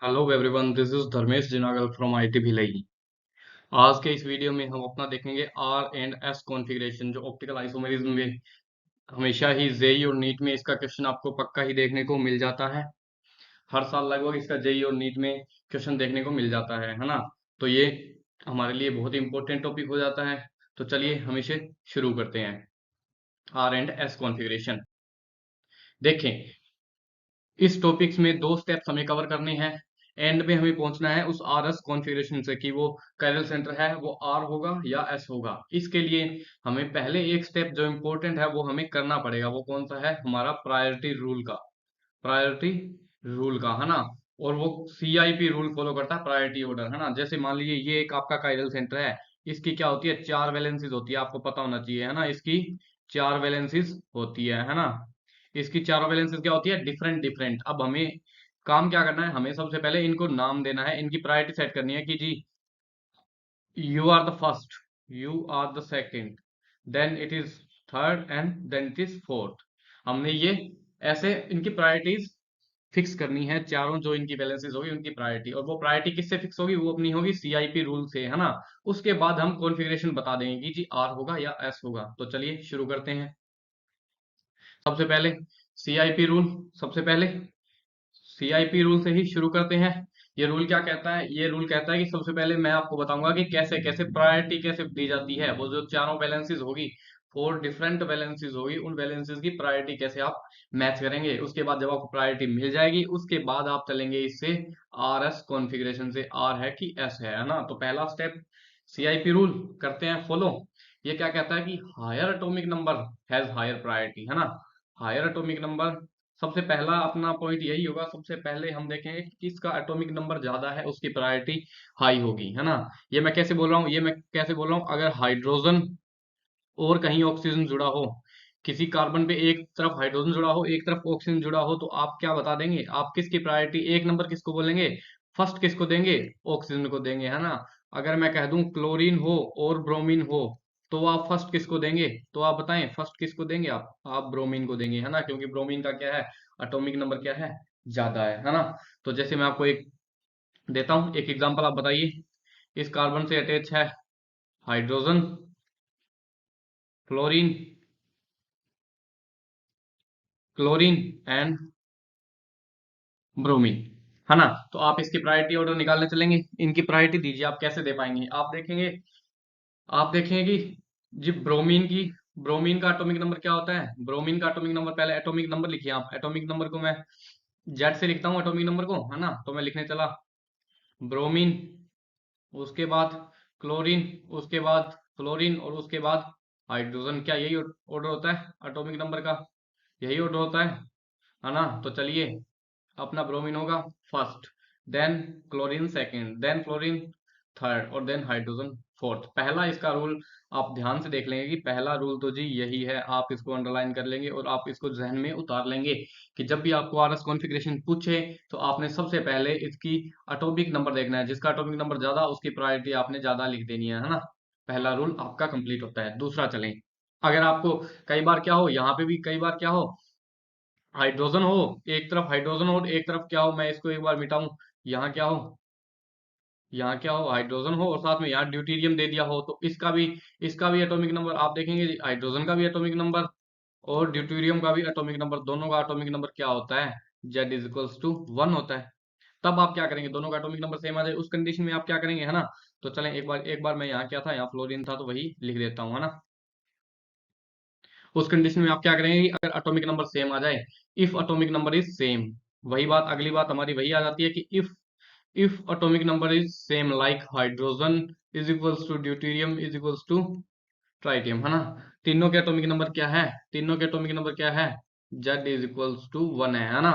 Hello everyone, this is Dharmesh Jinagal from IT Bhilai. आज के इस वीडियो में हम अपना देखेंगे आर एंड एस कॉन्फ़िगरेशन, जो ऑप्टिकल आइसोमेरिज्म में हमेशा ही जेई और नीट में इसका क्वेश्चन आपको पक्का ही देखने को मिल जाता है। हर साल लगभग इसका जेई और नीट में क्वेश्चन देखने को मिल जाता है ना। तो ये हमारे लिए बहुत इंपॉर्टेंट टॉपिक हो जाता है। तो चलिए हम इसे शुरू करते हैं। आर एंड एस कॉन्फ़िगरेशन देखें। इस टॉपिक्स में दो स्टेप्स हमें कवर करने हैं। एंड में हमें पहुंचना है उस आर एस कॉन्फ़िगरेशन से कि वो कैरल सेंटर है वो आर होगा या एस होगा। इसके लिए हमें पहले एक स्टेप जो इम्पोर्टेंट है वो हमें करना पड़ेगा। वो कौन सा है? हमारा प्रायोरिटी रूल का। प्रायोरिटी रूल का, है ना। और वो सीआईपी रूल फॉलो करता है, प्रायोरिटी ऑर्डर, है ना। जैसे मान लीजिए ये एक आपका कायरल सेंटर है। इसकी क्या होती है? चार वैलेंसीज होती है, आपको पता होना चाहिए, है ना। इसकी चार वैलेंसीज होती है ना। इसकी चारों वैलेंसीज क्या होती है? Different different. अब हमें काम क्या करना है? हमें सबसे पहले इनको नाम देना है, इनकी प्रायोरिटी सेट करनी है कि जी you are the first, you are the second, then it is third and then it is fourth. हमने ये ऐसे इनकी प्रायोरिटीज फिक्स करनी है। चारों जो इनकी बैलेंसेस होगी उनकी प्रायोरिटी, और वो प्रायोरिटी किससे फिक्स होगी? वो अपनी होगी सीआईपी रूल से, है ना। उसके बाद हम कॉन्फ़िगरेशन बता देंगे कि जी आर होगा या एस होगा। तो चलिए शुरू करते हैं। सबसे पहले सीआईपी रूल। सबसे पहले सीआईपी रूल से ही शुरू करते हैं। ये रूल क्या कहता है? ये रूल कहता है कि सबसे पहले मैं आपको बताऊंगा कि कैसे कैसे प्रायोरिटी कैसे दी जाती है। वो जो चारों बैलेंसेस होगी, फोर डिफरेंट बैलेंसेस होगी, उन बैलेंसेस की प्रायोरिटी कैसे आप मैच करेंगे। उसके बाद जब आपको प्रायोरिटी मिल जाएगी उसके बाद आप चलेंगे इससे आर एस कॉन्फ़िगरेशन से, आर है कि एस है ना। तो पहला स्टेप सीआईपी रूल करते हैं फॉलो। ये क्या कहता है कि higher atomic number has higher priority, है ना। हायर एटॉमिक नंबर, सबसे पहला अपना पॉइंट यही होगा। सबसे पहले हम देखेंगे कि किसका एटॉमिक नंबर ज्यादा है उसकी प्रायोरिटी हाई होगी, है ना। ये मैं कैसे बोल रहा हूँ? ये मैं कैसे बोल रहा हूँ? अगर हाइड्रोजन और कहीं ऑक्सीजन जुड़ा हो, किसी कार्बन पे एक तरफ हाइड्रोजन जुड़ा हो एक तरफ ऑक्सीजन जुड़ा हो, तो आप क्या बता देंगे? आप किसकी प्रायोरिटी एक नंबर किसको बोलेंगे? फर्स्ट किसको देंगे? ऑक्सीजन को देंगे, है ना। अगर मैं कह दूं क्लोरीन हो और ब्रोमीन हो, तो आप फर्स्ट किसको देंगे? तो आप बताएं फर्स्ट किसको देंगे? आप ब्रोमीन को देंगे, है ना, क्योंकि ब्रोमीन का क्या है? एटॉमिक नंबर क्या है? ज्यादा है ना। तो जैसे मैं आपको एक देता हूं एक एग्जांपल, आप बताइए। इस कार्बन से अटैच है hydrogen, chlorine, chlorine and bromine, है ना। तो आप इसकी प्रायोरिटी ऑर्डर निकालने चलेंगे। इनकी प्रायोरिटी दीजिए, आप कैसे दे पाएंगे? आप देखेंगे कि जी ब्रोमीन का एटॉमिक नंबर क्या होता है? ब्रोमीन का एटॉमिक नंबर, पहले एटॉमिक नंबर लिखिए आप। एटॉमिक नंबर को मैं जेड से लिखता हूँ एटॉमिक नंबर को, है ना। तो मैं लिखने चला ब्रोमीन, उसके बाद क्लोरीन, उसके बाद फ्लोरीन और उसके बाद हाइड्रोजन। क्या यही ऑर्डर होता है एटॉमिक नंबर का? यही ऑर्डर होता है ना। तो चलिए, अपना ब्रोमीन होगा first, then chlorine second, then fluorine third और देन हाइड्रोजन फोर्थ। पहला इसका रूल आप ध्यान से देख लेंगे कि पहला रूल तो जी यही है। आप इसको अंडरलाइन कर लेंगे और आप इसको जहन में उतार लेंगे कि जब भी आपको आरएस कॉन्फ़िगरेशन पूछे तो आपने सबसे पहले इसकी एटॉमिक नंबर देखना है। जिसका एटॉमिक नंबर ज्यादा उसकी प्रायोरिटी आपने ज्यादा लिख देनी है ना। पहला रूल आपका कंप्लीट होता है। दूसरा चलें। अगर आपको कई बार क्या हो, यहाँ पे भी कई बार क्या हो, हाइड्रोजन हो एक तरफ, हाइड्रोजन हो और एक तरफ क्या हो, मैं इसको एक बार मिटाऊं, यहाँ क्या हो हाइड्रोजन हो और साथ में यहाँ ड्यूटीरियम दे दिया हो, तो इसका भी एटॉमिक नंबर आप देखेंगे। हाइड्रोजन का भी एटॉमिक नंबर और ड्यूटीरियम का भी एटॉमिक नंबर, दोनों का एटॉमिक नंबर क्या होता है? जेड इज इक्वल्स टू 1 होता है। तब आप क्या करेंगे? दोनों का एटॉमिक नंबर सेम आ जाए उस कंडीशन में आप क्या करेंगे, है ना। तो चलें एक बार मैं यहाँ क्या था, यहाँ फ्लोरीन था तो वही लिख देता हूँ, है ना। उस कंडीशन में आप क्या करेंगे कि अगर एटॉमिक नंबर सेम आ जाए, if atomic number is same, वही बात अगली बात हमारी वही आ जाती है कि if atomic number is same like hydrogen is equals to deuterium is equals to tritium, है ना। तीनों के एटॉमिक नंबर क्या है? तीनों के एटॉमिक नंबर क्या है? Z इज इक्वल्स टू 1 है ना।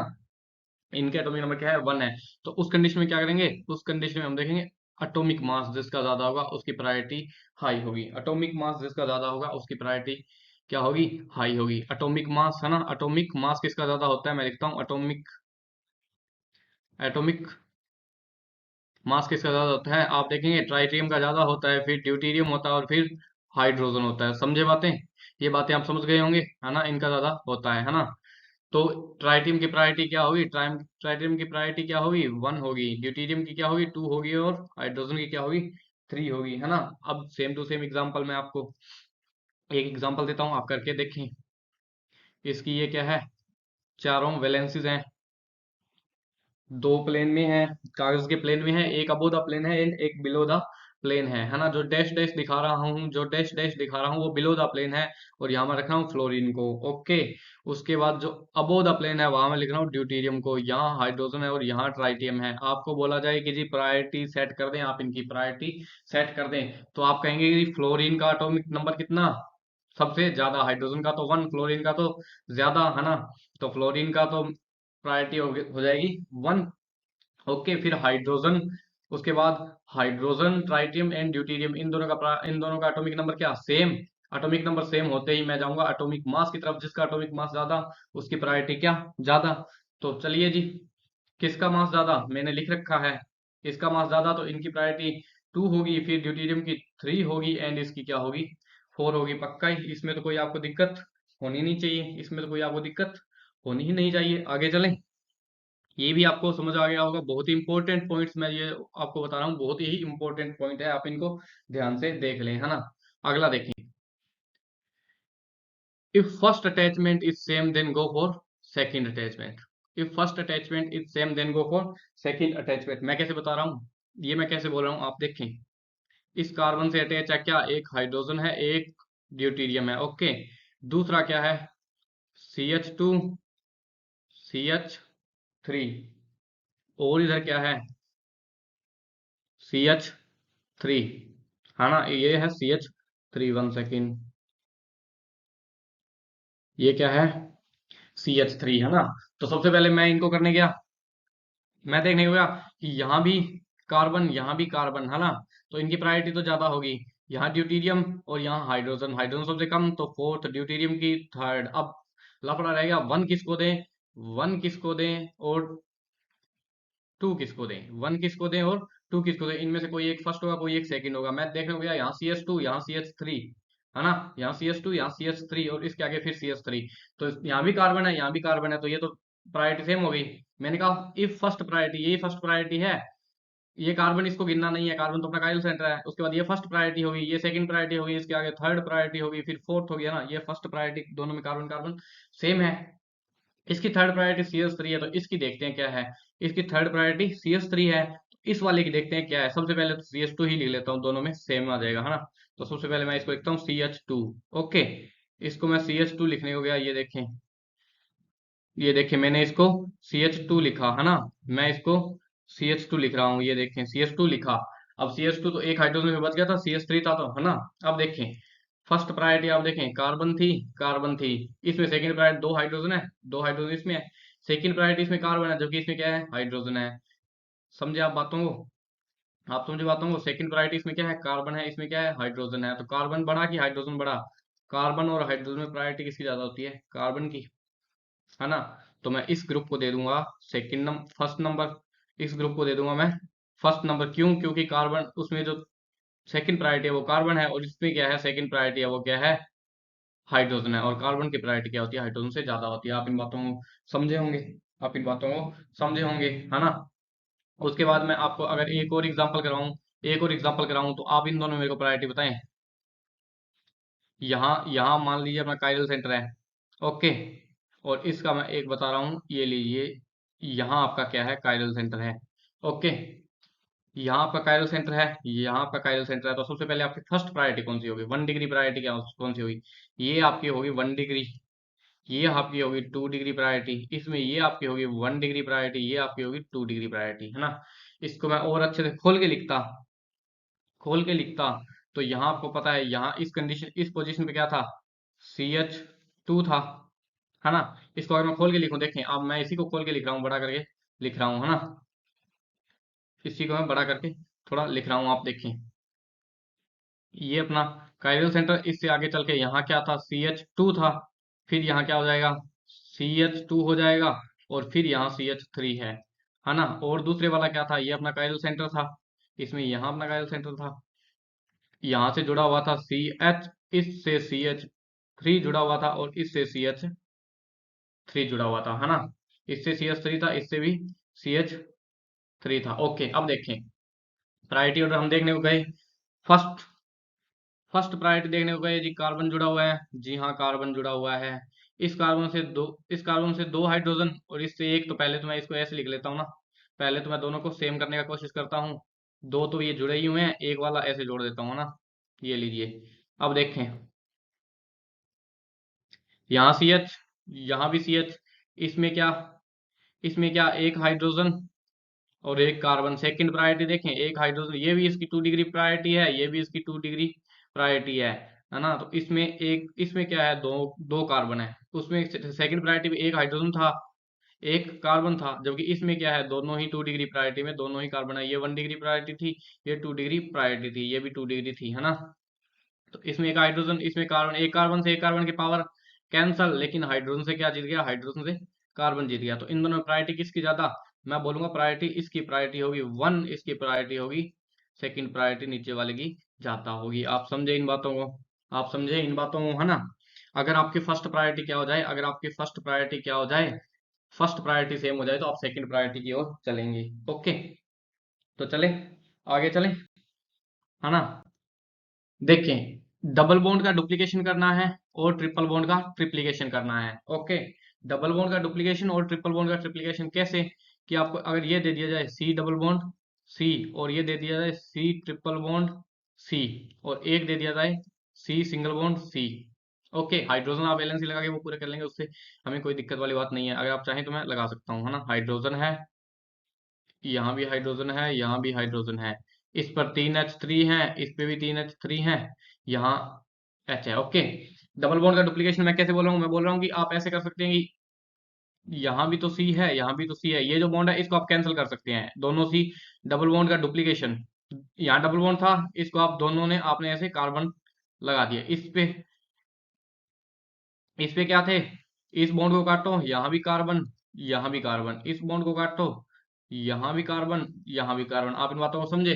इनके एटॉमिक नंबर क्या है? 1 है। तो उस कंडीशन में क्या करेंगे? उस कंडीशन में हम देखेंगे एटॉमिक मास जिसका ज्यादा होगा उसकी प्रायोरिटी हाई होगी। एटॉमिक मास जिसका ज्यादा होगा उसकी प्रायोरिटी क्या होगी? हाई होगी। एटॉमिक मास, है ना। एटॉमिक मास किसका ज्यादा होता है? मैं लिखता हूँ एटॉमिक एटॉमिक मास किसका ज्यादा होता है? आप देखेंगे ट्राइटियम का ज्यादा होता है, फिर ड्यूटीरियम होता है और फिर हाइड्रोजन होता है। समझे बातें? ये बातें आप समझ गए होंगे, है ना। इनका ज्यादा होता है ना। तो ट्राइटियम की प्रायोरिटी क्या होगी? ट्राइटियम की प्रायोरिटी क्या होगी? 1 होगी। ड्यूटीरियम की क्या होगी? 2 होगी। और हाइड्रोजन की क्या होगी? 3 होगी, है ना। अब सेम टू सेम एग्जांपल मैं आपको एक एग्जांपल देता हूँ, आप करके देखें। इसकी ये क्या है, चारों वैलेंसीज हैं, दो प्लेन में है, कागज के प्लेन में है, एक अबो द प्लेन है एंड एक बिलो द प्लेन है ना। जो डैश डैश दिखा रहा हूँ, जो डैश डैश दिखा रहा हूँ वो बिलो द प्लेन है, और यहाँ मैं रख रहा हूँ फ्लोरीन को। ओके, उसके बाद जो अबो द प्लेन है वहां मैं लिख रहा हूँ ड्यूटीरियम को, यहाँ हाइड्रोजन है और यहाँ ट्राइटियम है। आपको बोला जाए कि जी प्रायोरिटी सेट कर दें, आप इनकी प्रायोरिटी सेट कर दें, तो आप कहेंगे कि फ्लोरीन का एटॉमिक नंबर कितना सबसे ज्यादा, हाइड्रोजन का तो 1, फ्लोरीन का तो ज्यादा, है ना। तो फ्लोरीन का तो प्रायोरिटी हो जाएगी 1। ओके, फिर हाइड्रोजन, उसके बाद हाइड्रोजन, ट्राइटियम एंड ड्यूटीरियम, इन दोनों का एटॉमिक नंबर क्या सेम। एटॉमिक नंबर सेम होते ही मैं जाऊंगा एटॉमिक मास की तरफ, जिसका एटॉमिक मास ज्यादा उसकी प्रायोरिटी क्या ज्यादा। तो चलिए जी, किसका मास ज्यादा मैंने लिख रखा है, इसका मास ज्यादा, तो इनकी प्रायोरिटी 2 होगी, फिर ड्यूटीरियम की 3 होगी एंड इसकी क्या होगी 4 होगी। पक्का ही, इसमें तो कोई आपको दिक्कत होनी नहीं चाहिए, इसमें तो कोई आपको दिक्कत होनी ही नहीं चाहिए। आगे चलें, ये भी आपको समझ आ गया होगा। बहुत ही इंपॉर्टेंट पॉइंट्स मैं ये आपको बता रहा हूँ, बहुत ही इंपॉर्टेंट पॉइंट है, आप इनको ध्यान से देख लें, है ना। अगला देखें, if first attachment is same then go for second attachment. If first attachment is same then go for second attachment. मैं कैसे बता रहा हूँ, ये मैं कैसे बोल रहा हूँ, आप देखें। इस कार्बन से अटैच है क्या, एक हाइड्रोजन है, एक ड्यूटीरियम है। ओके, दूसरा क्या है, CH2 CH3, और इधर क्या है, CH3, है ना। ये है CH3, 1 सेकेंड, ये क्या है CH3, है ना। तो सबसे पहले मैं इनको करने गया, मैं देखने गया कि यहाँ भी कार्बन, है ना। तो इनकी प्रायोरिटी तो ज्यादा होगी, यहाँ ड्यूटीरियम और यहाँ हाइड्रोजन, हाइड्रोजन सबसे कम, तो फोर्थ, ड्यूटीरियम की थर्ड। अब लफड़ा रहेगा, 1 किसको दें, 1 किसको दें और 2 किसको दें, 1 किसको दें और 2 किसको दें। इनमें से कोई एक फर्स्ट होगा, कोई एक सेकंड होगा। मैं देखने गया, यहाँ CH2, यहाँ CH3, है ना। यहाँ CH2, यहाँ CH3 और इसके आगे फिर CH3। तो यहाँ भी कार्बन है, यहाँ भी कार्बन है, तो ये तो प्रायोरिटी सेम हो गई। मैंने कहा इफ फर्स्ट प्रायोरिटी, यही फर्स्ट प्रायोरिटी है, ये कार्बन इसको गिनना नहीं है, कार्बन तो अपना काइल सेंटर है। उसके बाद ये फर्स्ट प्रायोरिटी होगी, ये सेकंड प्रायोरिटी होगी, इसके आगे थर्ड प्रायोरिटी होगी, फिर फोर्थ होगी, है ना। ये फर्स्ट प्रायोरिटी, दोनों में कार्बन कार्बन सेम है। इसकी थर्ड प्रायोरिटी CH3 है, तो इसकी देखते हैं क्या है। इसकी थर्ड प्रायोरिटी CH3 है, तो इस वाले की देखते हैं क्या है। सबसे पहले तो CH2 ही लिख लेता हूँ, दोनों में सेम आ जाएगा, है ना। तो सबसे पहले मैं इसको लिखता हूँ CH2। ओके, इसको मैं CH2 लिखने हो गया, ये देखें, ये देखें, मैंने इसको CH2 लिखा, है ना। मैं इसको CH2 लिख रहा हूँ, ये देखें CH2 लिखा। अब CH2 तो एक हाइड्रोजन में बच गया था, CH3 था तो, है ना। अब देखें, फर्स्ट प्रायोरिटी आप देखें, कार्बन थी, कार्बन थी। इसमें सेकंड प्रायोरिटी, दो हाइड्रोजन है, दो हाइड्रोजन इसमें है। सेकंड प्रायोरिटी इसमें कार्बन है, जबकि इसमें क्या है, हाइड्रोजन है। समझे आप बातों को, आप समझे बातों को। सेकंड प्रायोरिटी इसमें क्या है, कार्बन है, इसमें क्या है, हाइड्रोजन है। तो कार्बन बढ़ा कि हाइड्रोजन बढ़ा, कार्बन और हाइड्रोजन में प्रायोरिटी किसकी ज्यादा होती है, कार्बन की, है ना। तो मैं इस ग्रुप को दे दूंगा सेकंड नंबर, फर्स्ट नंबर। इस ग्रुप को दे दूंगा मैं फर्स्ट नंबर, क्यों, क्योंकि कार्बन, उसमें जो सेकंड प्रायोरिटी है वो कार्बन है, और इसमें क्या है, सेकंड प्रायोरिटी है वो क्या है, हाइड्रोजन है। और कार्बन की प्रायोरिटी क्या होती है, हाइड्रोजन से ज्यादा होती है। आप इन बातों को समझे होंगे, आप इन बातों को समझे होंगे, है ना। उसके बाद मैं आपको अगर एक और एग्जांपल कराऊं, एक और एग्जांपल कराऊं, तो आप इन दोनों में मेरे को प्रायोरिटी बताएं। यहाँ यहाँ मान लीजिए अपना काइरल सेंटर है, ओके, और इसका मैं एक बता रहा हूँ, ये लीजिए, यहाँ आपका क्या है, काइरल सेंटर है। ओके, यहाँ आपका काइरल सेंटर है, यहाँ आपका काइरल सेंटर है। तो सबसे पहले आपकी फर्स्ट प्रायोरिटी कौन सी होगी, 1 डिग्री प्रायोरिटी क्या कौन सी होगी, ये आपकी होगी 1 डिग्री, ये आपकी होगी 2 डिग्री प्रायोरिटी, इसमें ये आपकी होगी 1 डिग्री प्रायोरिटी, ये आपकी होगी 2 डिग्री प्रायोरिटी, है ना। इसको मैं और अच्छे से खोल के लिखता, खोल के लिखता, तो यहाँ आपको पता है, यहाँ इस कंडीशन, इस पोजीशन पे क्या था, CH2 था, है ना। इसको अगर मैं खोल के लिखूं, देखें, अब मैं इसी को खोल के लिख रहा हूँ, बड़ा करके लिख रहा हूँ, है ना। इसी को मैं बड़ा करके थोड़ा लिख रहा हूँ, आप देखें, ये अपना काइरल सेंटर, इससे आगे चल के यहाँ क्या था, CH2 था, फिर यहाँ क्या हो जाएगा, CH2 हो जाएगा, और फिर यहाँ CH3 है ना। और दूसरे वाला क्या था, ये अपना काइरल सेंटर था, इसमें यहाँ अपना काइरल सेंटर था, यहाँ से जुड़ा हुआ था CH, इससे CH3 जुड़ा हुआ था, और इससे CH3 CH3 जुड़ा हुआ था, है ना। इससे CH3 था, इससे भी CH3 था। ओके, अब देखें प्रायोरिटी ऑर्डर हम देखने को गए। फर्स्ट फर्स्ट प्रायोरिटी देखने को गए जी, कार्बन जुड़ा हुआ है। जी हाँ, कार्बन जुड़ा हुआ है। इस कार्बन से दो हाइड्रोजन और इससे एक, तो पहले तो मैं इसको ऐसे लिख लेता हूँ ना। पहले तो मैं दोनों को सेम करने का कोशिश करता हूँ। दो तो ये जुड़े ही हुए हैं, एक वाला ऐसे जोड़ देता हूँ ना। ये लीजिए। अब देखें, यहाँ CH, यहाँ भी CH। इसमें क्या, एक हाइड्रोजन और एक कार्बन। सेकंड प्रायोरिटी देखें, एक हाइड्रोजन, ये भी इसकी 2 डिग्री प्रायोरिटी है, ये भी इसकी 2 डिग्री प्रायोरिटी है ना। तो इसमें क्या है, दो दो कार्बन है। उसमें सेकंड प्रायोरिटी में एक हाइड्रोजन था, एक कार्बन था, जबकि इसमें क्या है, दोनों ही 2 डिग्री प्रायोरिटी में दोनों ही कार्बन है। ये 1 डिग्री प्रायोरिटी थी, ये 2 डिग्री प्रायोरिटी थी, ये भी 2 डिग्री थी, है ना। तो इसमें एक हाइड्रोजन, इसमें कार्बन, एक कार्बन से एक कार्बन की पावर कैंसल, लेकिन हाइड्रोजन से क्या जीत गया, हाइड्रोजन से कार्बन जीत गया। तो इन दोनों में प्रायोरिटी किसकी ज्यादा, मैं बोलूंगा प्रायोरिटी इसकी प्रायोरिटी होगी 1, इसकी प्रायोरिटी होगी, सेकंड प्रायोरिटी नीचे वाले की ज्यादा होगी। आप समझे इन बातों को, आप समझे इन बातों को, है ना। अगर आपकी फर्स्ट प्रायोरिटी क्या हो जाए, अगर आपकी फर्स्ट प्रायोरिटी क्या हो जाए, फर्स्ट प्रायोरिटी सेम हो जाए, तो आप सेकंड प्रायोरिटी की ओर चलेंगे। ओके, तो चले, आगे चलें, है ना। देखें, डबल बॉन्ड का डुप्लीकेशन करना है और ट्रिपल बॉन्ड का ट्रिप्लीकेशन करना है। ओके, डबल बॉन्ड का डुप्लीकेशन और ट्रिपल बॉन्ड का ट्रिप्लीकेशन कैसे, कि आपको अगर ये दे दिया जाए C डबल बॉन्ड C, और ये दे दिया जाए C ट्रिपल बॉन्ड C, और एक दे दिया जाए C single bond C। Okay, hydrogen आप वैलेंसी लगा के वो पूरे कर लेंगे, उससे हमें कोई दिक्कत वाली बात नहीं है। अगर आप चाहें तो मैं लगा सकता हूँ, है ना। हाइड्रोजन है, यहाँ भी हाइड्रोजन है, यहाँ भी हाइड्रोजन है। इस पर 3H3 है, इस पे भी 3H3 है, यहाँ H है। ओके, डबल बॉन्ड का डुप्लीकेशन मैं कैसे बोल रहा हूँ, मैं बोल रहा हूँ कि आप ऐसे कर सकते हैं कि यहाँ भी तो C है, यहाँ भी तो C है, ये जो बॉन्ड है इसको आप कैंसिल कर सकते हैं, दोनों C। डबल बॉन्ड का डुप्लीकेशन, यहाँ डबल बॉन्ड था, इसको आप दोनों ने आपने ऐसे कार्बन लगा दिया। इस पे क्या थे, इस बॉन्ड को काटो, यहाँ भी कार्बन, यहाँ भी कार्बन, इस बॉन्ड को काटो, यहाँ भी कार्बन, यहाँ भी कार्बन। आप इन बातों को समझे,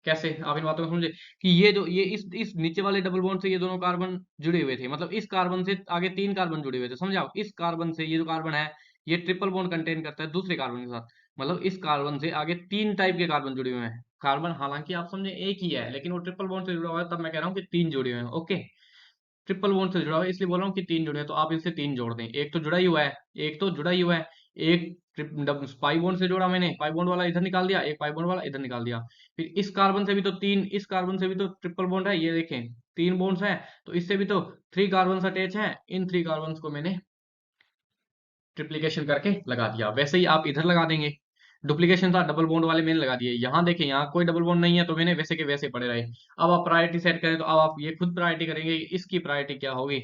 कैसे आप इन बातों को समझे, कि ये जो ये इस नीचे वाले डबल बॉन्ड से ये दोनों कार्बन जुड़े हुए थे, मतलब इस कार्बन से आगे 3 कार्बन जुड़े हुए थे, समझे आप। इस कार्बन से ये जो कार्बन है, ये ट्रिपल बॉन्ड कंटेन करता है दूसरे कार्बन के साथ, मतलब इस कार्बन से आगे 3 टाइप के कार्बन जुड़े हुए हैं। कार्बन हालांकि आप समझे एक ही है, लेकिन वो ट्रिपल बॉन्ड से जुड़ा हुआ है, तब मैं कह रहा हूँ कि 3 जुड़े हुए हैं। ओके, ट्रिपल बॉन्ड से जुड़ा हुआ है, इसलिए बोल रहा हूँ कि 3 जुड़े हैं, तो आप इनसे 3 जोड़ दें। एक तो जुड़ा ही हुआ है, एक तो जुड़ा ही हुआ है, एक पाई बॉन्ड से जोड़ा मैंने, पाई बॉन्ड वाला इधर निकाल दिया, एक पाई बॉन्ड वाला इधर निकाल दिया। फिर इस कार्बन से भी तो 3, इस कार्बन से भी तो ट्रिपल बॉन्ड है, ये देखें 3 बॉन्ड्स हैं, तो इससे भी तो 3 कार्बन अटैच हैं। इन 3 कार्बन को मैंने ट्रिप्लीकेशन करके लगा दिया। वैसे ही आप इधर लगा देंगे, डुप्लीकेशन था, डबल बॉन्ड वाले मैंने लगा दिए। यहाँ देखें, यहाँ कोई डबल बॉन्ड नहीं है, तो मैंने वैसे के वैसे पड़े रहे। अब आप प्रायोरिटी सेट करें, तो अब आप ये खुद प्रायोरिटी करेंगे कि इसकी प्रायोरिटी क्या होगी,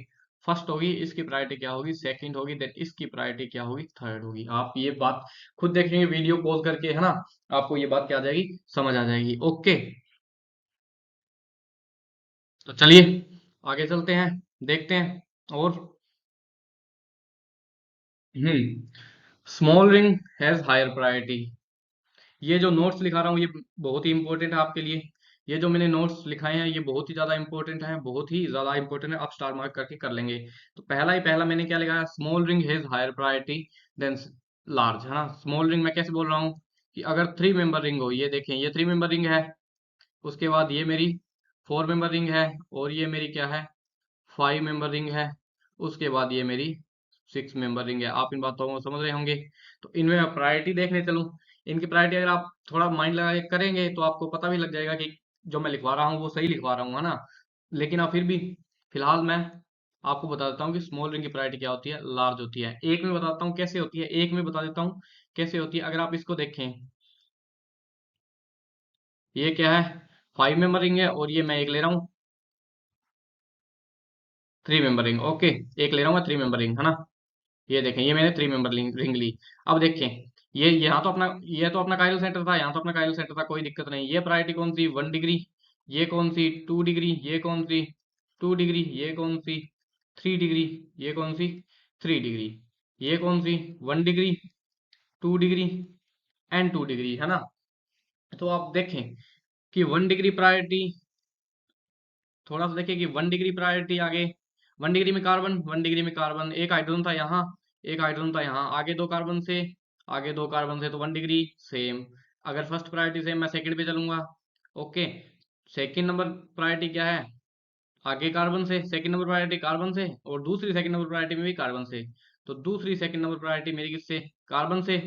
फर्स्ट होगी, इसकी प्रायोरिटी क्या होगी, सेकंड होगी, देन इसकी प्रायोरिटी क्या होगी, थर्ड होगी। आप ये बात खुद देखेंगे वीडियो पॉज करके, है ना। आपको ये बात क्या आ जाएगी, समझ आ जाएगी। ओके, तो चलिए आगे चलते हैं, देखते हैं। और small ring has higher priority. ये जो नोट्स लिखा रहा हूँ, ये बहुत ही इंपॉर्टेंट है आपके लिए। ये जो मैंने नोट्स लिखाए हैं, ये बहुत ही ज्यादा इंपॉर्टेंट है, बहुत ही ज्यादा इंपॉर्टेंट है। आप स्टार मार्क करके कर लेंगे। तो पहला ही पहला मैंने क्या लिखा है, small ring has higher priority than large, है ना। स्मॉल रिंग मैं कैसे बोल रहा हूँ, कि अगर 3 मेंबर रिंग हो, ये देखें, ये 3 मेंबर रिंग है, उसके बाद ये मेरी 4 मेंबर रिंग है, और ये मेरी क्या है, 5 मेंबर रिंग है, उसके बाद ये मेरी 6 मेंबर रिंग है। आप इन बातों को समझ रहे होंगे। तो इनमें मैं प्रायोरिटी देखने चलूं, इनकी प्रायोरिटी अगर आप थोड़ा माइंड लगा के करेंगे, तो आपको पता भी लग जाएगा कि जो मैं लिखवा रहा हूँ वो सही लिखवा रहा हूँ, है ना। लेकिन आप फिर भी, फिलहाल मैं आपको बता देता हूँ कि स्मॉल रिंग की प्रायोरिटी क्या होती है, लार्ज होती है। एक में बताता हूँ कैसे होती है, एक में बता देता हूँ कैसे होती है। अगर आप इसको देखें, ये क्या है, 5 मेंबर रिंग है, और ये मैं एक ले रहा हूँ 3 मेंबर रिंग। ओके, एक ले रहा हूँ मैं 3 मेंबर रिंग, है ना। ये देखें, ये मैंने 3 मेंबर रिंग ली। अब देखें, ये तो अपना काइरल सेंटर था, यहाँ तो अपना काइरल सेंटर था, कोई दिक्कत नहीं। ये प्रायोरिटी कौन सी, 1 डिग्री, ये कौन सी 2 डिग्री, ये कौन सी 2 डिग्री, ये कौन सी 3 डिग्री, ये कौन सी 3 डिग्री, ये कौन सी 1 डिग्री, 2 डिग्री एंड 2 डिग्री, है ना। तो आप देखें कि 1 डिग्री प्रायोरिटी, थोड़ा सा देखिए कि 1 डिग्री प्रायोरिटी आगे, 1 डिग्री में कार्बन, 1 डिग्री में कार्बन, एक हाइड्रोजन था यहाँ, एक हाइड्रोजन था यहाँ, आगे दो कार्बन से, आगे दो कार्बन से तो 1 डिग्री सेम। अगर फर्स्ट प्रायोरिटी सेम, मैं सेकंड पे चलूंगा। ओके, सेकंड नंबर प्रायोरिटी क्या है, आगे कार्बन से, सेकंड नंबर प्रायोरिटी कार्बन से, और दूसरी सेकंड नंबर प्रायोरिटी में भी कार्बन से। तो दूसरी सेकंड नंबर प्रायोरिटी मेरी किससे, कार्बन से।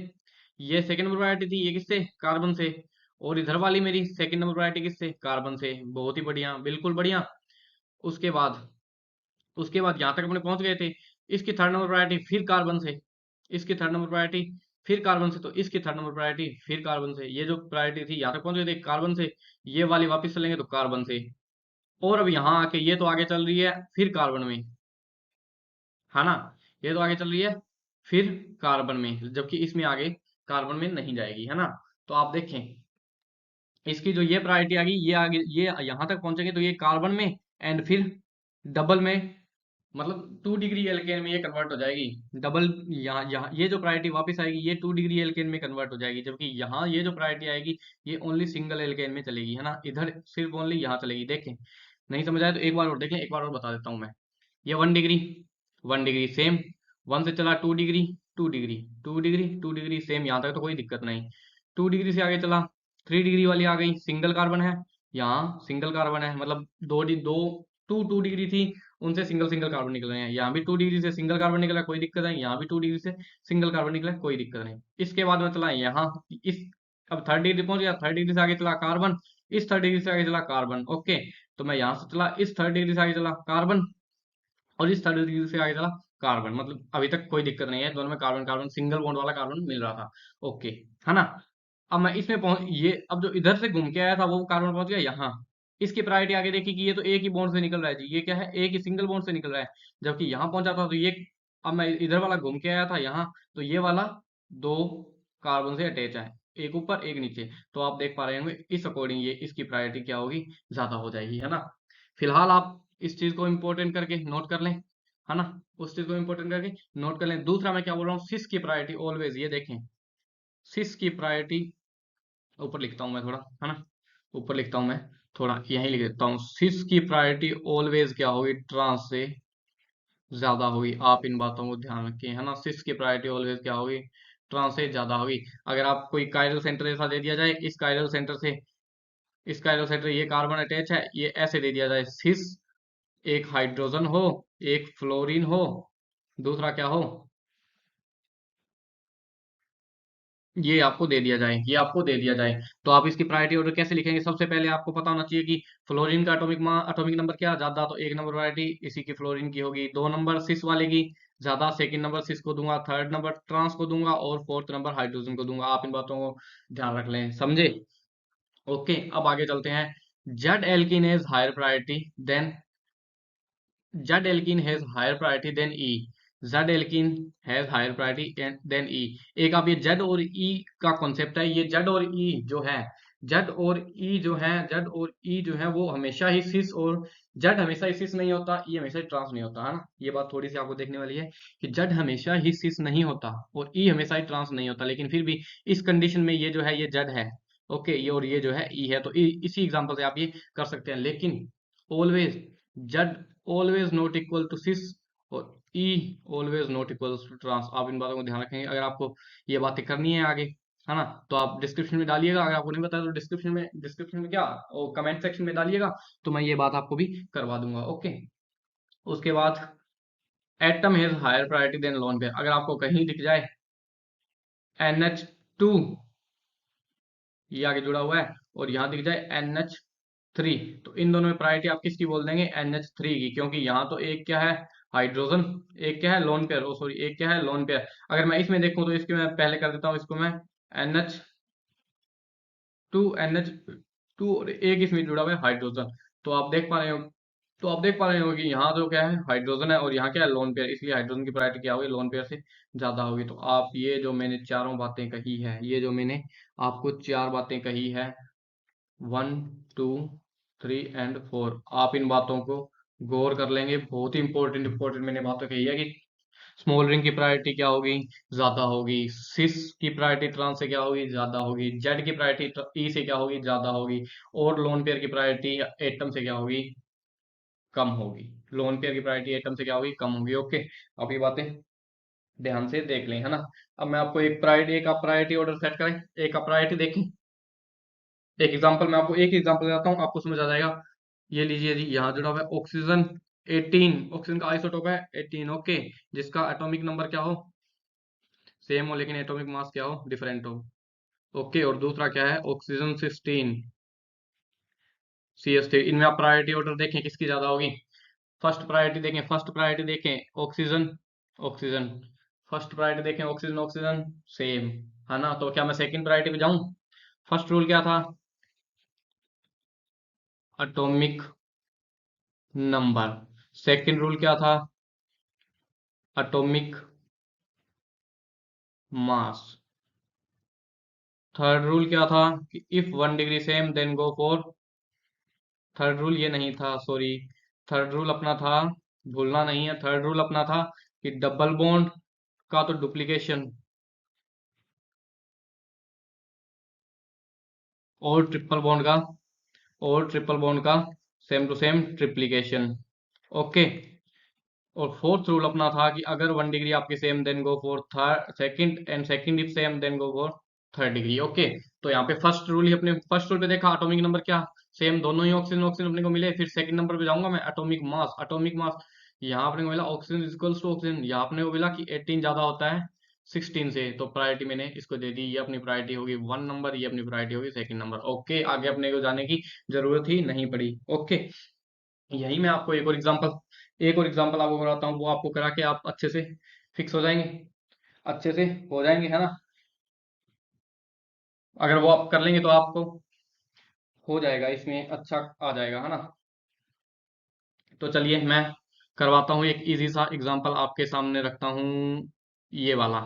ये सेकंड नंबर प्रायोरिटी थी, ये किससे, कार्बन से। और इधर वाली मेरी सेकंड नंबर प्रायोरिटी किससे, कार्बन से। बहुत ही बढ़िया, बिल्कुल बढ़िया। उसके बाद, उसके बाद यहाँ तक अपने पहुंच गए थे। इसकी थर्ड नंबर प्रायोरिटी फिर कार्बन से, इसकी थर्ड नंबर प्रायोरिटी फिर कार्बन से, तो इसकी थर्ड नंबर प्रायोरिटी फिर कार्बन से। ये जो प्रायोरिटी थी यहाँ तक पहुंच गए थे कार्बन से, ये वाली वापस चलेंगे तो कार्बन से। और अब यहाँ आके ये तो आगे चल रही है फिर कार्बन में, है ना, ये तो आगे चल रही है फिर कार्बन में, जबकि इसमें आगे कार्बन में नहीं जाएगी, है ना। तो आप देखें, इसकी जो ये प्रायोरिटी आ गई, ये आगे ये यहाँ तक पहुंचेंगे तो ये कार्बन में, एंड फिर डबल में, मतलब 2 डिग्री एल्केन में ये कन्वर्ट हो जाएगी। डबल, यहाँ यहाँ ये जो प्रायोरिटी वापस आएगी ये 2 डिग्री एल्केन में कन्वर्ट हो जाएगी, जबकि यहाँ ये जो प्रायोरिटी आएगी ये ओनली सिंगल एल्केन में चलेगी, है ना। इधर सिर्फ ओनली यहाँ चलेगी। देखें, नहीं समझ आया तो एक बार और देखें, एक बार और बता देता हूँ मैं। ये 1 डिग्री, 1 डिग्री सेम, 1 से चला 2 degree, 2 degree, 2 degree, 2 degree same, यहाँ तक तो कोई दिक्कत नहीं। 2 डिग्री से आगे चला, 3 डिग्री वाली आ गई, सिंगल कार्बन है, यहाँ सिंगल कार्बन है, मतलब दो 2 डिग्री थी, उनसे सिंगल सिंगल कार्बन निकल रहे हैं। यहाँ भी 2 डिग्री से सिंगल कार्बन निकला, कोई दिक्कत नहीं। यहाँ भी 2 डिग्री से सिंगल कार्बन निकला, कोई दिक्कत नहीं। इसके बाद में चला यहाँ, इस, अब 3rd डिग्री पहुंच गया, 3rd डिग्री से आगे चला कार्बन, इस 3rd डिग्री से आगे चला कार्बन। ओके, तो मैं यहाँ से चला, इस 3rd डिग्री से आगे चला कार्बन, और इस 3rd डिग्री से आगे चला कार्बन, मतलब अभी तक कोई दिक्कत नहीं है, दोनों में कार्बन कार्बन, सिंगल बॉन्ड वाला कार्बन मिल रहा था। ओके, है ना। अब मैं इसमें पहुंच, ये अब जो इधर से घूम के आया था वो कार्बन पहुंच गया यहाँ। इसकी प्रायोरिटी आगे देखी कि ये तो एक ही बॉन्ड से निकल रहा है जी, ये क्या है, एक ही सिंगल बॉन्ड से निकल रहा है, जबकि यहाँ पहुंचा था तो ये, अब मैं इधर वाला घूम के आया था यहाँ, तो ये वाला दो कार्बन से अटैच है, एक ऊपर एक नीचे। तो आप देख पा रहे होंगे इस अकॉर्डिंग ये इसकी प्रायोरिटी क्या होगी, ज्यादा हो जाएगी, है ना। फिलहाल आप इस चीज को इम्पोर्टेंट करके नोट कर लें, है ना, उस चीज को इम्पोर्टेंट करके नोट कर लें। दूसरा मैं क्या बोल रहा हूँ, सिस की प्रायोरिटी ऑलवेज, ये देखें, सिस की प्रायोरिटी ऊपर लिखता हूँ मैं थोड़ा, है ना, ऊपर लिखता हूँ मैं थोड़ा, यहीं लिख देता हूँ। सिस की प्रायोरिटी ऑलवेज क्या होगी, ट्रांस से ज्यादा होगी। आप इन बातों को ध्यान रखें, है ना। सिस की प्रायोरिटी ऑलवेज क्या होगी, ट्रांस से ज्यादा होगी। अगर आप कोई कायरल सेंटर ऐसा दे दिया जाए, इस कायरल सेंटर से, इस कायरल सेंटर, ये कार्बन अटैच है, ये ऐसे दे दिया जाए, सिस, एक हाइड्रोजन हो, एक फ्लोरीन हो, दूसरा क्या हो, ये आपको दे दिया जाए, ये आपको दे दिया जाए, तो आप इसकी प्रायोरिटी ऑर्डर कैसे लिखेंगे। सबसे पहले आपको पता होना चाहिए कि फ्लोरीन का एटॉमिक नंबर क्या ज्यादा, तो एक नंबर प्रायोरिटी इसी की फ्लोरीन की होगी। 2 नंबर सिस वाले की ज्यादा, सेकंड नंबर सिस को दूंगा, थर्ड नंबर ट्रांस को दूंगा, और फोर्थ नंबर हाइड्रोजन को दूंगा। आप इन बातों को ध्यान रख लें, समझे। ओके, अब आगे चलते हैं। Z alkene has higher priority than, Z alkene has higher priority than E. Z alkene has higher priority than E. एक आप ये Z और E का कॉन्सेप्ट है, ये Z और E जो है, Z और E जो है, Z और E जो है वो हमेशा ही सिस, और Z हमेशा ही सिस नहीं होता, E हमेशा ही ट्रांस नहीं होता, है ना। ये बात थोड़ी सी आपको देखने वाली है कि Z हमेशा ही सिस नहीं होता और E हमेशा ही ट्रांस नहीं होता, लेकिन फिर भी इस कंडीशन में ये जो है ये Z है। ओके, ये और ये जो है E है, तो इसी एग्जांपल से आप ये कर सकते हैं। लेकिन always Z always not equal to cis, और E always not equal to trans. आप इन बातों को ध्यान रखेंगे अगर आपको ये बातें करनी है आगे, है ना। तो आप डिस्क्रिप्शन में डालिएगा, अगर आपको नहीं बताया तो डिस्क्रिप्शन में क्या, और कमेंट सेक्शन में डालिएगा, तो मैं ये बात आपको भी करवा दूंगा। ओके, उसके बाद atom has higher priority than lone pair. अगर आपको कहीं दिख जाए NH2, ये आगे जुड़ा हुआ है, और यहाँ दिख जाए NH3, तो इन दोनों में प्रायोरिटी आप किसकी बोल देंगे, NH3 की, क्योंकि यहाँ तो एक क्या है, हाइड्रोजन, एक क्या है, लोन पेयर, ओ सॉरी, एक क्या है, लोन पेयर। अगर मैं इसमें देखूं तो इसके मैं पहले कर देता हूँ, इसको मैं NH2 और एक इसमें जुड़ा हुआ है हाइड्रोजन। तो आप देख पा रहे हो, तो आप देख पा रहे हो कि यहाँ जो क्या है हाइड्रोजन है, और यहाँ क्या है, लोन पेयर, इसलिए हाइड्रोजन की प्रायोरिटी क्या होगी, लोन पेयर से ज्यादा होगी। तो आप ये जो मैंने चारों बातें कही है, ये जो मैंने आपको चार बातें कही है, 1 2 3 एंड 4, आप इन बातों को गौर कर लेंगे। बहुत ही इंपॉर्टेंट इंपॉर्टेंट मैंने बातें कही है कि स्मॉल रिंग की प्रायोरिटी क्या होगी, ज्यादा होगी। सिस की प्रायोरिटी ट्रांस से क्या होगी, ज्यादा होगी। जेड की प्रायोरिटी ई से क्या होगी, ज्यादा होगी। और लोन पेयर की प्रायोरिटी एटम से क्या होगी, कम होगी। लोन पेयर की प्रायोरिटी एटम से क्या होगी, कम होगी। ओके, अब ये बातें ध्यान से देख लें, है ना। अब मैं आपको एक प्रायोरिटी, एक आप प्रायोरिटी ऑर्डर सेट करें, एक आप प्रायोरिटी देखें। एक एग्जांपल मैं आपको एक एग्जांपल देता हूँ, आपको समझ आ जाएगा। ये लीजिए जी, यहाँ जुड़ा हुआ है ऑक्सीजन 18, ऑक्सीजन का आइसोटोप है 18, ओके, जिसका एटॉमिक नंबर क्या हो, सेम हो, लेकिन एटॉमिक मास क्या हो, डिफरेंट हो, ओके। और दूसरा क्या है, ऑक्सीजन 16 CH3। इनमें आप प्रायोरिटी ऑर्डर देखें किसकी ज्यादा होगी। फर्स्ट प्रायोरिटी देखें, फर्स्ट प्रायोरिटी देखें ऑक्सीजन, ऑक्सीजन। फर्स्ट प्रायोरिटी देखें ऑक्सीजन, ऑक्सीजन, सेम, है ना। तो क्या मैं सेकंड प्रायोरिटी पे जाऊं। फर्स्ट रूल क्या था, एटॉमिक नंबर। सेकंड रूल क्या था, एटॉमिक मास। थर्ड रूल क्या था कि if 1 degree same then go for, third rule ये नहीं था, सॉरी। थर्ड रूल अपना था, भूलना नहीं है, थर्ड रूल अपना था कि डबल बॉन्ड का तो डुप्लीकेशन, और ट्रिपल बॉन्ड का, और ट्रिपल बॉन्ड का same to same triplication, okay. और फोर्थ रूल अपना था कि अगर 1 डिग्री आपकी same then go for third second, and second if same then go for third degree, okay. तो यहाँ पे फर्स्ट रूल ही, अपने फर्स्ट रूल पे देखा एटॉमिक नंबर क्या, सेम दोनों ही ऑक्सीजन ऑक्सीजन अपने को मिले। फिर सेकंड नंबर पे जाऊंगा मैं, एटॉमिक मास, एटॉमिक मास। यहाँ अपने को मिला ऑक्सीजन इक्वल्स टू ऑक्सीजन, यहाँ अपने को मिला कि 18 ज्यादा होता है 16 से, तो प्रायोरिटी मैंने इसको दे दी। ये अपनी प्रायोरिटी होगी 1 नंबर, ये अपनी प्रायोरिटी होगी सेकंड नंबर, ओके। आगे अपने को जाने की जरूरत ही नहीं पड़ी, ओके। यही मैं आपको एक और एग्जांपल, एक और एग्जांपल आपको कराता हूँ, वो आपको करा के आप अच्छे से फिक्स हो जाएंगे, अच्छे से हो जाएंगे, है ना। अगर वो आप कर लेंगे तो आपको हो जाएगा, इसमें अच्छा आ जाएगा, है ना। तो चलिए मैं करवाता हूँ एक इजी सा एग्जांपल आपके सामने रखता हूँ, ये वाला।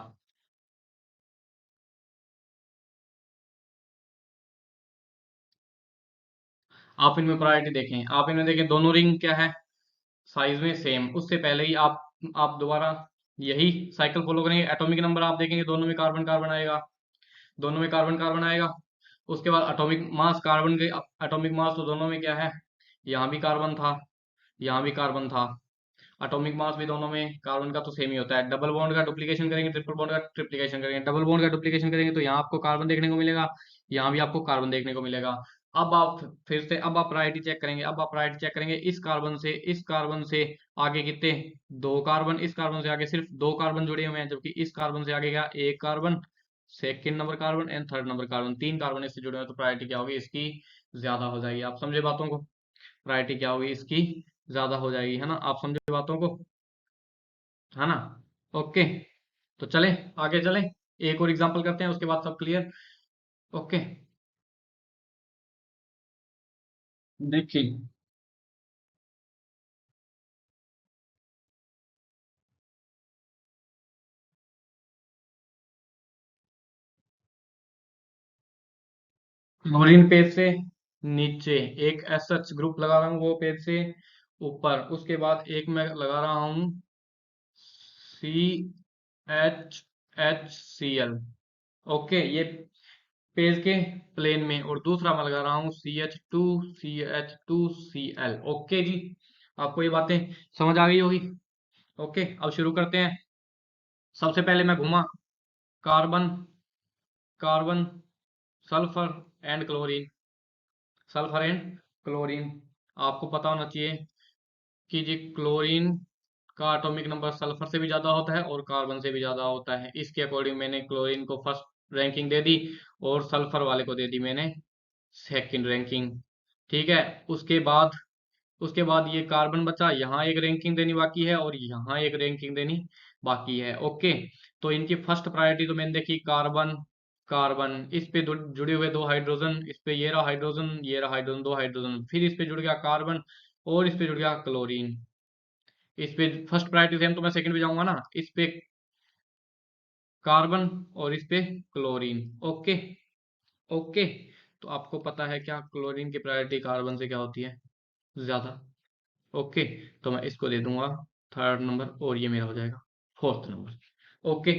आप इनमें प्रायोरिटी देखें, आप इनमें देखें, दोनों रिंग क्या है, साइज में सेम। उससे पहले ही आप दोबारा यही साइकिल फॉलो करेंगे। एटॉमिक नंबर आप देखेंगे, दोनों में कार्बन कार्बन आएगा, दोनों में कार्बन कार्बन आएगा। उसके बाद एटॉमिक मास, कार्बन के एटॉमिक मास तो दोनों में क्या है, यहाँ भी कार्बन था, यहाँ भी कार्बन था। एटॉमिक मास भी दोनों में कार्बन का तो सेम ही होता है। डबल बॉन्ड का डुप्लीकेशन करेंगे, ट्रिपल बॉन्ड का ट्रिप्लीकेशन करेंगे। डबल बॉन्ड का डुप्लीकेशन करेंगे तो यहाँ आपको कार्बन देखने को मिलेगा, यहाँ भी आपको कार्बन देखने को मिलेगा। अब आप फिर से, अब आप प्रायोरिटी चेक करेंगे, अब आप प्रायोरिटी चेक करेंगे, इस कार्बन से, इस कार्बन से आगे कितने, दो कार्बन, इस कार्बन से आगे सिर्फ दो कार्बन जुड़े हुए हैं, जबकि इस कार्बन से आगे क्या, एक carbon, second number carbon and third number carbon, तीन कार्बन इससे जुड़े हुए हैं। तो प्रायोरिटी क्या होगी इसकी, ज्यादा हो जाएगी। आप समझे बातों को, प्रायोरिटी क्या होगी इसकी, ज्यादा हो जाएगी, है ना। आप समझे बातों को, है ना, ओके। तो चले, आगे चले, एक और एग्जांपल करते हैं, उसके बाद सब क्लियर, ओके। देखिए, क्लोरीन पेज से नीचे एक एसएच ग्रुप लगा रहा हूँ, वो पेज से ऊपर, उसके बाद एक मैं लगा रहा हूँ CHHCl, ओके, ये पेज के प्लेन में। और दूसरा मैं लगा रहा हूँ CH2CH2Cl, ओके जी। आपको ये बातें समझ आ गई होगी, ओके। अब शुरू करते हैं। सबसे पहले मैं घूमा, carbon, carbon, sulphur and chlorine, sulphur and chlorine. आपको पता होना चाहिए कि जी क्लोरीन का एटॉमिक नंबर सल्फर से भी ज्यादा होता है और कार्बन से भी ज्यादा होता है। इसके अकॉर्डिंग मैंने क्लोरीन को फर्स्ट रैंकिंग दे दी, और सल्फर वाले को दे दी मैंने सेकंड रैंकिंग, ठीक है। उसके बाद, उसके बाद ये कार्बन बचा, यहाँ एक रैंकिंग देनी बाकी है और यहाँ एक रैंकिंग देनी बाकी है, ओके। तो इनकी फर्स्ट प्रायोरिटी तो मैंने देखी कार्बन, कार्बन, इस पे जुड़े हुए दो हाइड्रोजन, इस पे ये रहा हाइड्रोजन, ये रहा हाइड्रोजन, दो हाइड्रोजन, फिर इस पे जुड़ गया कार्बन, और इस पे जुड़ गया क्लोरीन। इस पे फर्स्ट प्रायोरिटी सेम, तो मैं सेकंड पे जाऊंगा ना, इस पे कार्बन और इस पे क्लोरीन, ओके, ओके। तो आपको पता है क्या, क्लोरीन की प्रायोरिटी कार्बन से क्या होती है, ज्यादा, ओके। तो मैं इसको दे दूंगा थर्ड नंबर, और ये मेरा हो जाएगा फोर्थ नंबर, ओके।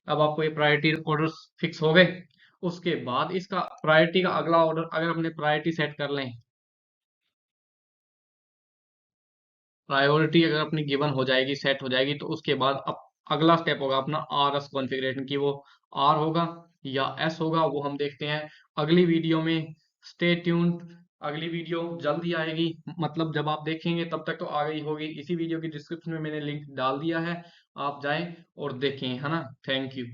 अब आपको ये प्रायोरिटी ऑर्डर फिक्स हो गए। उसके बाद इसका प्रायोरिटी का अगला ऑर्डर, अगर अपने प्रायोरिटी सेट कर लें, प्रायोरिटी अगर अपनी गिवन हो जाएगी, सेट हो जाएगी, तो उसके बाद अब अगला स्टेप होगा अपना आर एस कॉन्फ़िगरेशन की, वो आर होगा या एस होगा वो हम देखते हैं अगली वीडियो में। स्टे ट्यून्ड, अगली वीडियो जल्दी आएगी, मतलब जब आप देखेंगे तब तक तो आ गई होगी। इसी वीडियो की डिस्क्रिप्शन में मैंने लिंक डाल दिया है, आप जाएं और देखें, है ना। Thank you.